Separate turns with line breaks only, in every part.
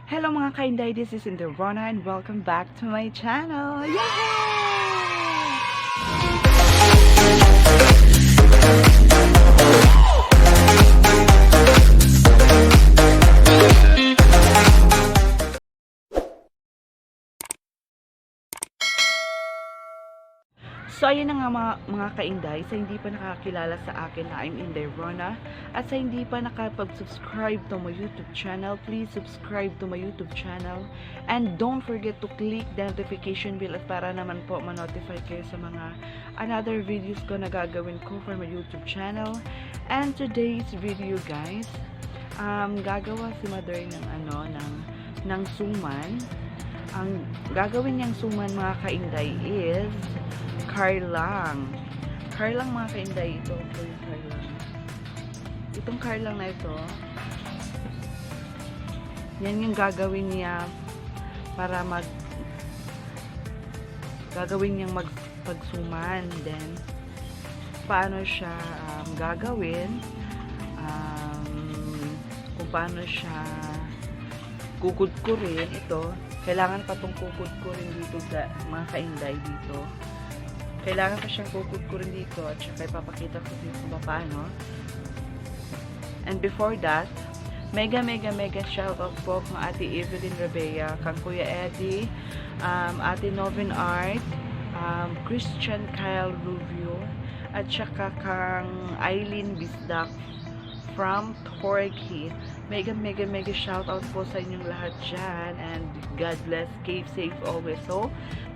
Hello mga ka-Inday, this is Inday Rhona and welcome back to my channel. So ayun na nga mga ka-Inday, sa hindi pa nakakilala sa akin na I'm Inday Rhona at sa hindi pa nakapag-subscribe to my YouTube channel, please subscribe to my YouTube channel and don't forget to click the notification bell para naman po ma-notify kayo sa mga another videos ko na gagawin ko for my YouTube channel. And today's video guys, gagawa si Mother ng suman. Ang gagawin niyang suman mga ka-Inday is KarLang. KarLang mga ka-Inday, ito po yung KarLang. Itong KarLang na ito, yan yung gagawin niya para gagawin niyang pagsuman. Then, paano siya gagawin, kung paano siya kukudkurin ito. Kailangan pa itong kukudkurin dito sa mga ka-Inday dito. Kailangan pa siyang kukudkurin dito at saka ipapakita ko dito kung paano. And before that, mega shout out po kang Ate Evelyn Rabea, kang Kuya Eddie, Ate Novin Art, Christian Kyle Rubio, at saka kang Eileen Bisdak from Turkey. Mega shout out po sa inyong lahat dyan and God bless, keep safe always. So,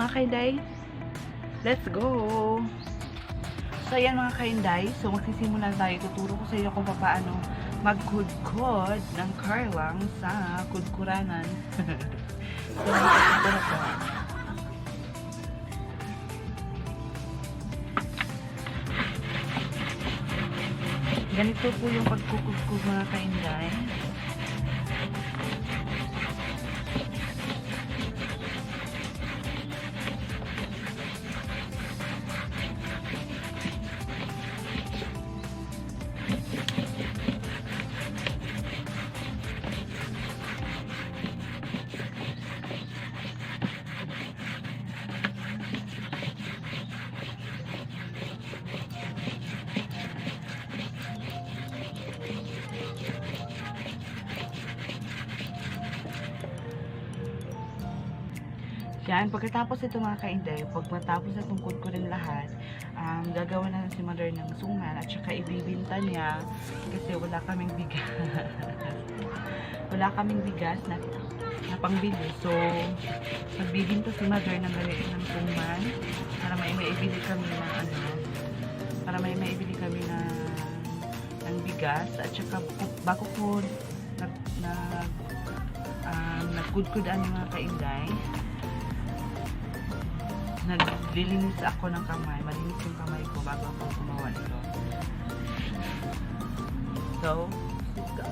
mga ka-Inday, let's go! So, ayan mga ka-Inday, so magsisimula tayo. Tuturo ko sa inyo kung paano magkudkod ng KarLang sa kudkuranan. So, ito na po. Ganito po yung pagkukudkod mga ka-Inday. Yan, pagkatapos ito mga ka-Inday, pag matapos na tungkod ko rin lahat, gagawa na si Mother ng suman at saka ibibinta niya kasi wala kaming bigas. Wala kaming bigas na pangbili. So, magbibinta si Mother ng suman para may maibili kami na para may maibili kami ng bigas at saka bago ko nagkudkudan yung mga ka-Inday, naglilinis ako ng kamay. Malinis yung kamay ko bago ako gumawa nito. So, let's go.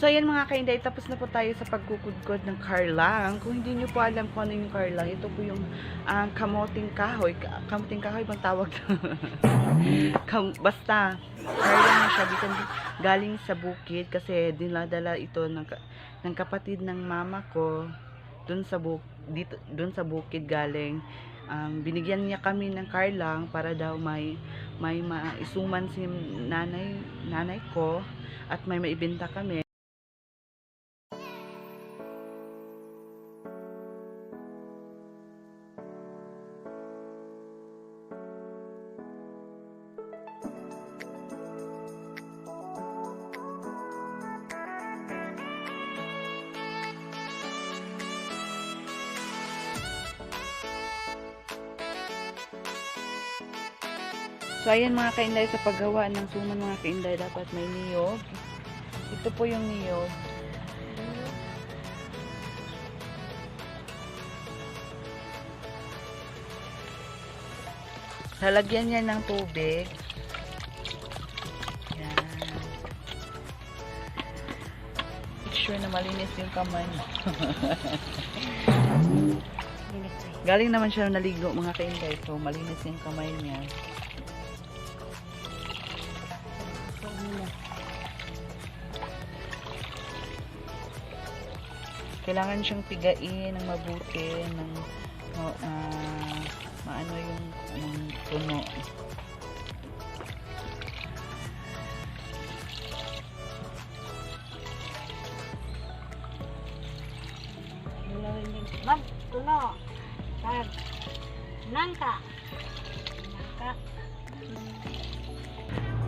So, ayan mga kainday, tapos na po tayo sa pagkukudkod ng KarLang. Kung hindi nyo po alam kung ano yung KarLang, ito po yung kamoting kahoy. Kamoting kahoy bang tawag? Basta, KarLang na siya. Galing sa bukid kasi dinadala ito ng kapatid ng mama ko dun sa bukid galing. Binigyan niya kami ng KarLang para daw may maisuman si nanay ko at may maibenta kami. So, ayan mga kainday, sa paggawa ng suman mga kainday, dapat may niyog. Ito po yung niyog. Lalagyan niya ng tubig. Yan. Make sure na malinis yung kamay mo. Galing naman siya naligo mga kainday, so malinis yung kamay niya. Kailangan siyang pigain ng mabuti ng maano yung puno.
Mag puno. Tag nangka.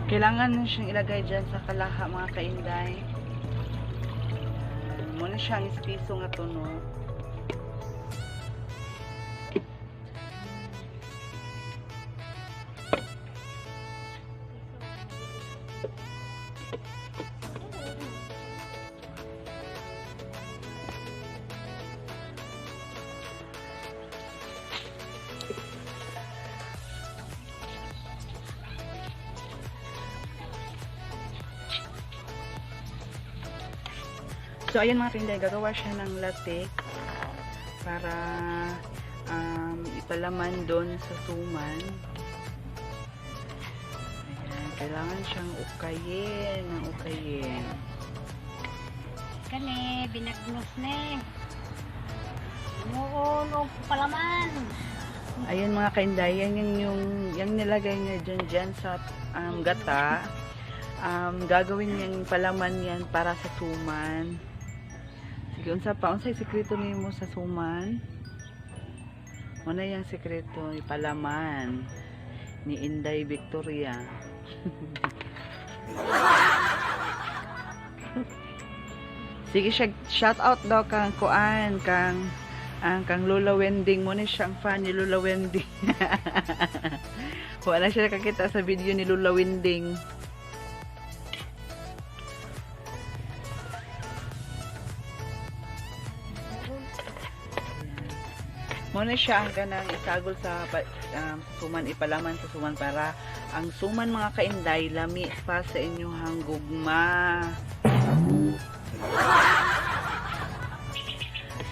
Kailangan siyang ilagay dyan sa kalaha mga kainday. Muna siyang ispiso nga tuno. So, ayan mga kainday, gagawa siya ng latik para ipalaman doon sa suman. Ayan, kailangan siyang ukayin ng ukayin.
Kani, binagnos ne. Umuunog palaman.
Ayan mga kainday, yan nilagay niya dyan sa gata. Gagawin niyang palaman yan para sa suman. Sige, unsay sekreto niyo mo sa suman? Ano yung sekreto? Ipalaman ni Inday Victoria. Sige, shout out daw kang kuan, kang Lola Wending mo ni siyang fan ni Lola Wending. Wala siya nakakita sa video ni Lola Wending. Muna siya ang ganang isagol sa suman, ipalaman sa suman para ang suman mga kainday lami pa sa inyong gugma.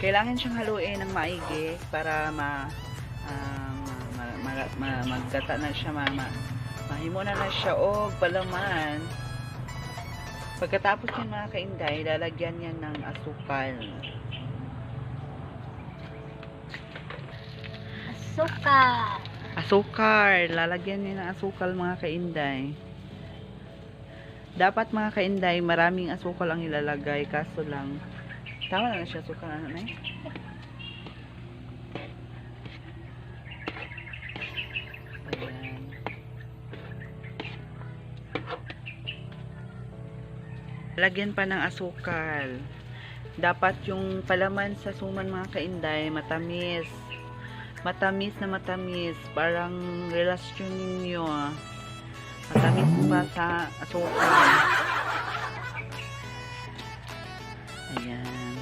Kailangan siyang haluin ng maigi para maggata na siya, mahimo na siya o palaman. Pagkatapos yung mga kainday, lalagyan niya ng asukal. Asukal. Lalagyan niya ng asukal mga kainday. Dapat mga kainday, maraming asukal ang ilalagay. Kaso lang, tama na siya asukal. Ano na eh? Ayan. Lagyan pa ng asukal. Dapat yung palaman sa suman mga kainday, matamis. Matamis na matamis. Parang relasyon ninyo. Matamis pa sa asukal. Ayan.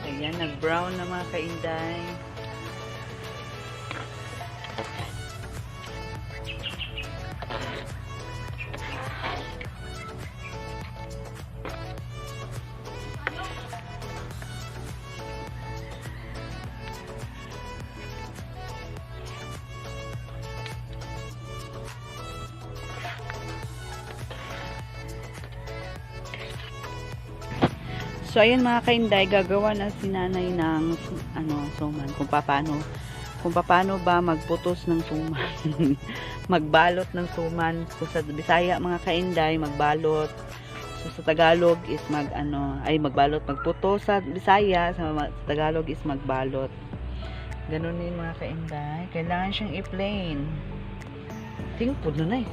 Ayan, nag-brown na mga kainday. So, ayan mga kainday, gagawa na si nanay ng suman. Kung paano ba magputos ng suman. Magbalot ng suman. Kung sa Bisaya mga kainday, magbalot. So, sa Tagalog is magbalot. Magputos sa Bisaya, sa Tagalog is magbalot. Ganun din mga kainday. Kailangan siyang i-plain. Tingpod na eh.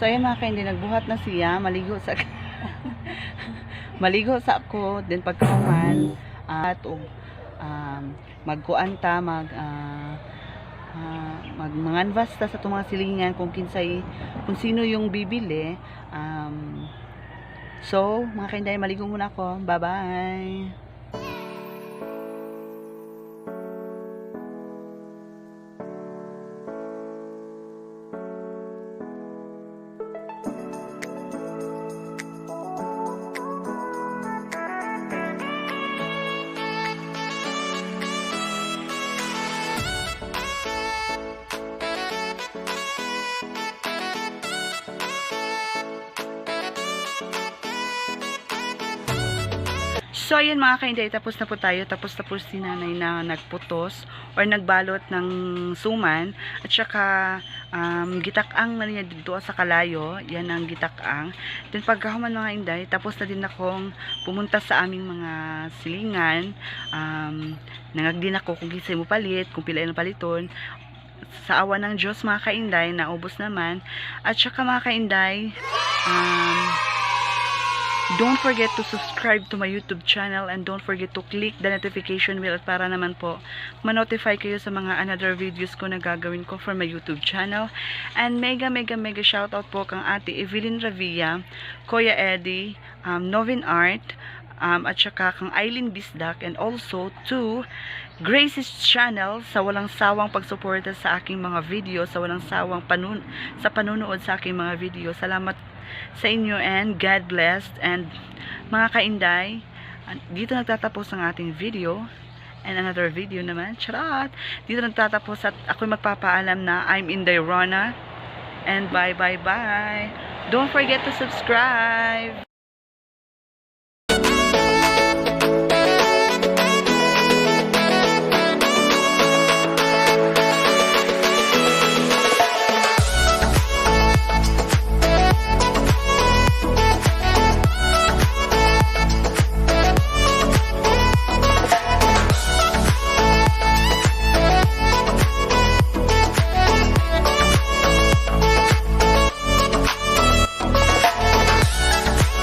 So, ayan mga kainday, nagbuhat na siya, maligo sa ako, then pagkahuman, at magkuan ta, manganvas ta sa itong mga silingan kung sino yung bibili. So, mga kainday, maligo muna ako. Bye-bye! So, ayan mga kainday, tapos na po tayo. Tapos si nanay na nagputos or nagbalot ng suman. At saka, gitak-ang na niya dito sa kalayo. Yan ang gitak-ang. Then, pagkahuman mga inday, tapos na din akong pumunta sa aming mga silingan. Nangagdin ako kung kisay mo palit, kung pila yung paliton. Sa awa ng Diyos mga kainday, naubos naman. At saka mga kainday, don't forget to subscribe to my YouTube channel and don't forget to click the notification bell at para naman po ma-notify kayo sa mga another videos ko na gagawin ko for my YouTube channel. And mega shoutout po kang Ate Evelyn Ravilla, Kuya Eddie, Novin Art, at saka kang Eileen Bisdak, and also to Gracie's channel sa walang sawang pagsuporta sa aking mga video, sa walang sawang panunood sa aking mga video. Salamat sa inyo and God bless. And mga kainday, dito nagtatapos ang ating video and another video naman. Charot! Dito nagtatapos at ako'y magpapaalam na I'm Inday Rhona and bye. Don't forget to subscribe!